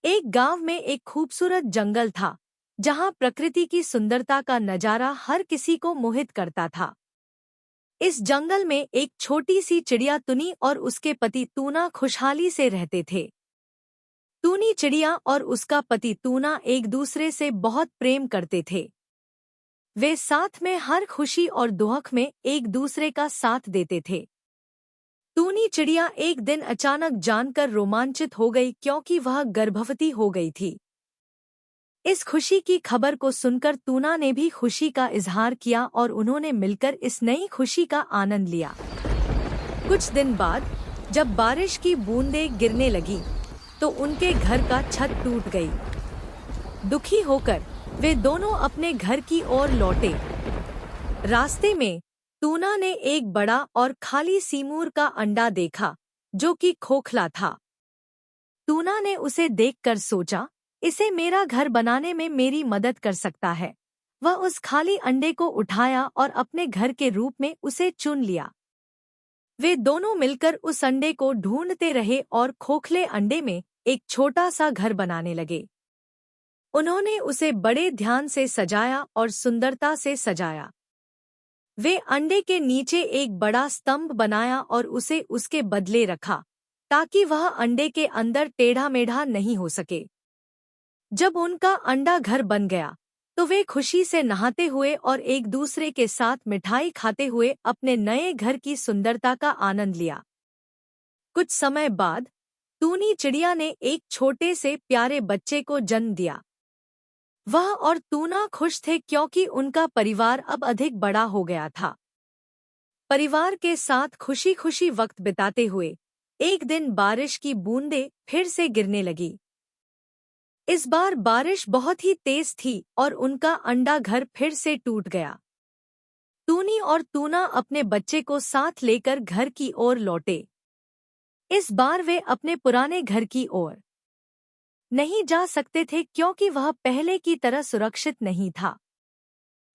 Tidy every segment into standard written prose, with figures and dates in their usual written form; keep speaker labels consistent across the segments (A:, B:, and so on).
A: एक गांव में एक खूबसूरत जंगल था, जहां प्रकृति की सुंदरता का नजारा हर किसी को मोहित करता था। इस जंगल में एक छोटी सी चिड़िया टुनी और उसके पति तूना खुशहाली से रहते थे। टूनी चिड़िया और उसका पति तूना एक दूसरे से बहुत प्रेम करते थे। वे साथ में हर खुशी और दुख में एक दूसरे का साथ देते थे। टूनी चिड़िया एक दिन अचानक जानकर रोमांचित हो गई क्योंकि वह गर्भवती हो गई थी। इस खुशी की खबर को सुनकर तूना ने भी खुशी का इजहार किया और उन्होंने मिलकर इस नई खुशी का आनंद लिया। कुछ दिन बाद जब बारिश की बूंदें गिरने लगी तो उनके घर का छत टूट गई। दुखी होकर वे दोनों अपने घर की ओर लौटे। रास्ते में टूना ने एक बड़ा और खाली सीमूर का अंडा देखा, जो कि खोखला था। टूना ने उसे देखकर सोचा, इसे मेरा घर बनाने में मेरी मदद कर सकता है। वह उस खाली अंडे को उठाया और अपने घर के रूप में उसे चुन लिया। वे दोनों मिलकर उस अंडे को ढूंढते रहे और खोखले अंडे में एक छोटा सा घर बनाने लगे। उन्होंने उसे बड़े ध्यान से सजाया और सुंदरता से सजाया। वे अंडे के नीचे एक बड़ा स्तंभ बनाया और उसे उसके बदले रखा, ताकि वह अंडे के अंदर टेढ़ा मेढ़ा नहीं हो सके। जब उनका अंडा घर बन गया तो वे खुशी से नहाते हुए और एक दूसरे के साथ मिठाई खाते हुए अपने नए घर की सुंदरता का आनंद लिया। कुछ समय बाद टूनी चिड़िया ने एक छोटे से प्यारे बच्चे को जन्म दिया। वह और टूना खुश थे क्योंकि उनका परिवार अब अधिक बड़ा हो गया था। परिवार के साथ खुशी खुशी वक्त बिताते हुए एक दिन बारिश की बूंदें फिर से गिरने लगी। इस बार बारिश बहुत ही तेज थी और उनका अंडा घर फिर से टूट गया। टूनी और टूना अपने बच्चे को साथ लेकर घर की ओर लौटे। इस बार वे अपने पुराने घर की ओर नहीं जा सकते थे क्योंकि वह पहले की तरह सुरक्षित नहीं था।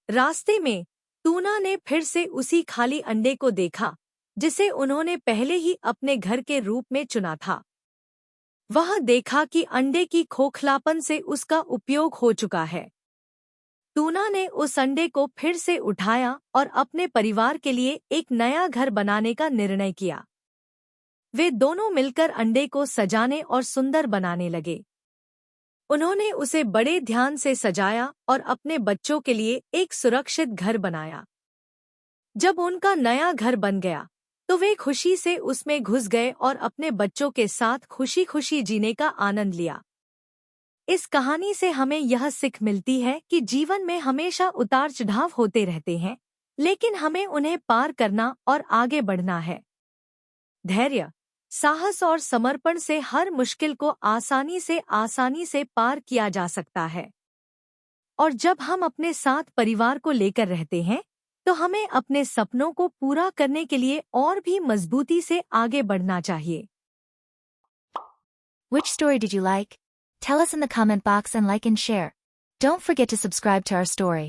A: रास्ते में टूना ने फिर से उसी खाली अंडे को देखा, जिसे उन्होंने पहले ही अपने घर के रूप में चुना था। वह देखा कि अंडे की खोखलापन से उसका उपयोग हो चुका है। टूना ने उस अंडे को फिर से उठाया और अपने परिवार के लिए एक नया घर बनाने का निर्णय किया। वे दोनों मिलकर अंडे को सजाने और सुंदर बनाने लगे। उन्होंने उसे बड़े ध्यान से सजाया और अपने बच्चों के लिए एक सुरक्षित घर बनाया। जब उनका नया घर बन गया तो वे खुशी से उसमें घुस गए और अपने बच्चों के साथ खुशी खुशी जीने का आनंद लिया। इस कहानी से हमें यह सीख मिलती है कि जीवन में हमेशा उतार चढ़ाव होते रहते हैं, लेकिन हमें उन्हें पार करना और आगे बढ़ना है। धैर्य, साहस और समर्पण से हर मुश्किल को आसानी से पार किया जा सकता है। और जब हम अपने साथ परिवार को लेकर रहते हैं तो हमें अपने सपनों को पूरा करने के लिए और भी मजबूती से आगे बढ़ना चाहिए।
B: Which story did you like? Tell us in the comment box and like and share. Don't forget to subscribe to our story.